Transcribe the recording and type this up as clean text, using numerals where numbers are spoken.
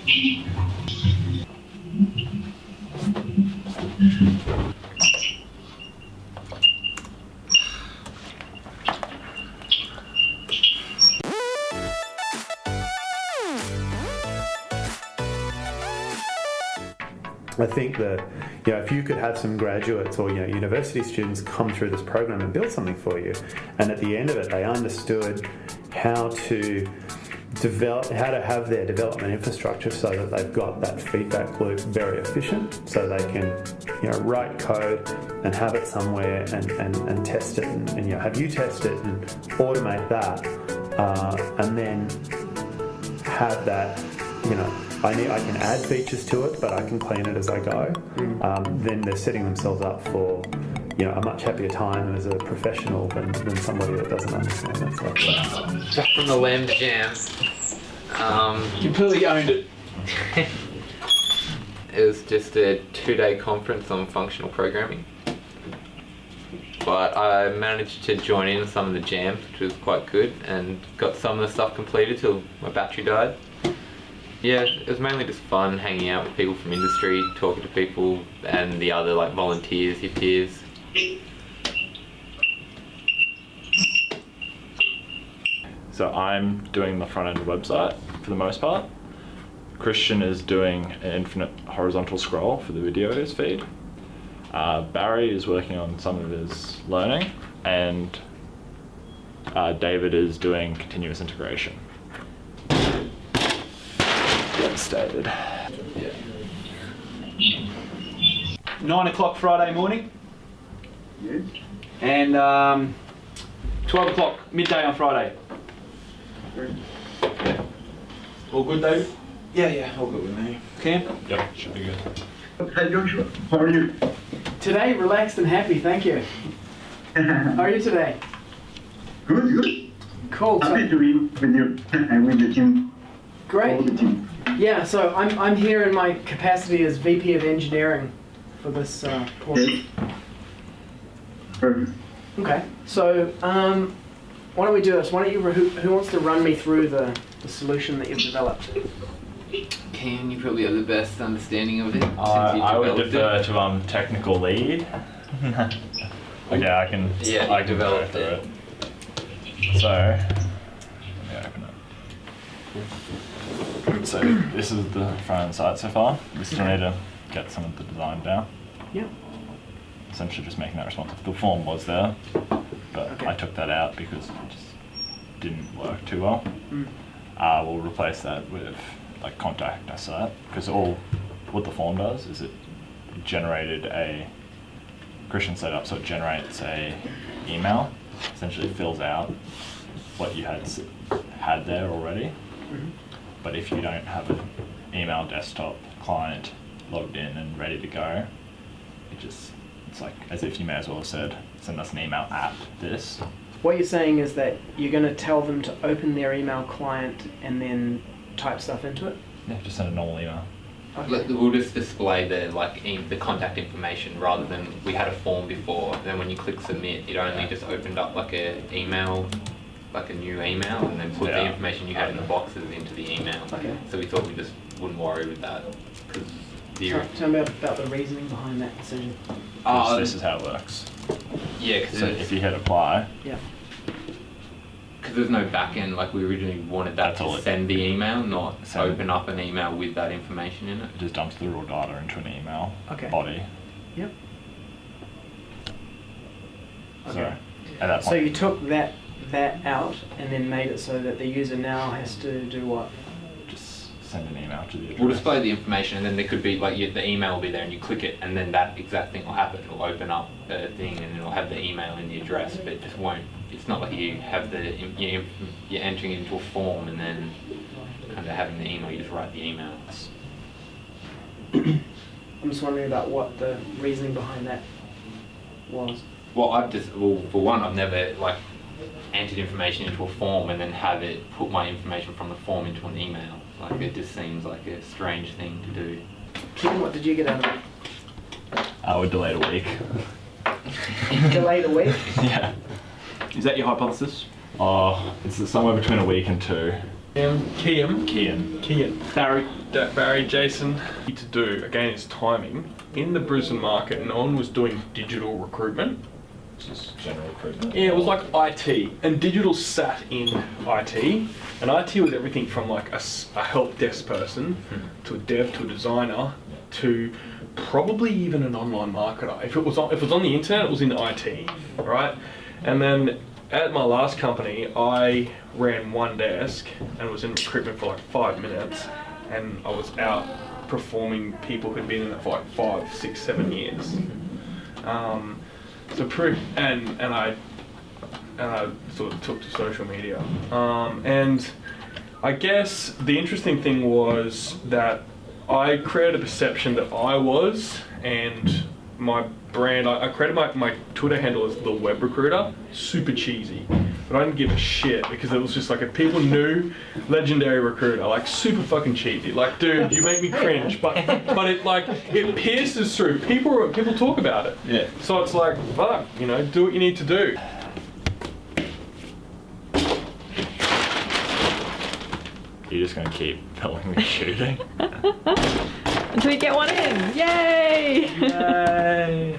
I think that if you could have some graduates or university students come through this program and build something for you, and at the end of it they understood how to have their development infrastructure so that they've got that feedback loop very efficient, so they can write code and have it somewhere and test it and have you test it and automate that, and then have that I can add features to it, but I can clean it as I go. Then they're setting themselves up for a much happier time as a professional than somebody that doesn't understand that stuff. Back from the Lambda Jams. Completely owned it. It was just a 2-day conference on functional programming. But I managed to join in some of the jams, which was quite good, and got some of the stuff completed till my battery died. Yeah, it was mainly just fun hanging out with people from industry, talking to people and the other volunteers, your peers. So I'm doing the front end website for the most part. Christian is doing an infinite horizontal scroll for the videos feed. Barry is working on some of his learning, and David is doing continuous integration. Devastated. Yeah. 9 o'clock Friday morning. Yes. And 12 o'clock midday on Friday. Yeah. All good, David? Yeah, all good with me. Cam? Yep, should be good. Hi Joshua, how are you? Today, relaxed and happy, thank you. How are you today? Good. Cool. Happy to be with you and with the team. Great. All the team. Yeah, so I'm here in my capacity as VP of Engineering for this course. Yes. Perfect. Okay, so why don't we do this? Why don't you, who wants to run me through the solution that you've developed? Cam, you probably have the best understanding of it. I would defer to technical lead. Okay, I can. Yeah, I can developed go it. through it. So, let me open it. So this is the front end site so far. We still need to get some of the design down. Yeah. Essentially just making that responsive. The form was there, but Okay. I took that out because it just didn't work too well. Mm. We'll replace that with contact us site, because what the form does is it generated Christian set up, so it generates a email, essentially fills out what you had there already. Mm-hmm. But if you don't have an email desktop client logged in and ready to go, it's like as if you may as well have said, send us an email at this. What you're saying is that you're going to tell them to open their email client and then type stuff into it? Yeah, just send a normal email. Okay. We'll just display the the contact information rather than we had a form before. Then when you click submit, it only just opened up a email, a new email, and then put the information you had in the boxes into the email. Okay. So we thought we just wouldn't worry with that. Tell me about the reasoning behind that decision. This is how it works. Yeah, So if you hit apply, Yeah. because there's no back end, we originally wanted that to send the email, not open up an email with that information in it. it just dumps the raw data into an email body. Yep. So Okay. at that point, So you took that out and then made it so that the user now has to do what? just send an email to the address. We'll display the information, and then there could be the email will be there, and you click it, and then that exact thing will happen. It'll open up a thing, and it'll have the email and the address, but it just won't. It's not like you have you're entering into a form and then kind of having the email. You just write the email. I'm just wondering about what the reasoning behind that was. Well, for one, I've never entered information into a form and then have it put my information from the form into an email. It just seems like a strange thing to do. Kim, what did you get out of it? I would delay it a week. Delayed a week? Yeah. Is that your hypothesis? Oh, it's somewhere between a week and 2. Kian. Barry, Jason. To do again is timing. In the Brisbane market, no one was doing digital recruitment. Just general recruitment. Yeah, it was like IT, and digital sat in IT, and IT was everything from like a help desk person to a dev to a designer to probably even an online marketer. If it was on the internet, it was in IT, right? And then at my last company, I ran one desk and was in recruitment for like 5 minutes, and I was out performing people who'd been in it for like 5, 6, 7 years. And I sort of took to social media. And I guess the interesting thing was that I created a perception that I was, and my brand, I created my Twitter handle as the web recruiter, super cheesy, but I didn't give a shit because it was just like, if people knew legendary recruiter, like super fucking cheesy, like dude, you make me cringe, but it pierces through. People talk about it. Yeah. So it's like, fuck, do what you need to do. You're just gonna keep filming me shooting. Until we get one in. Yay! Yay!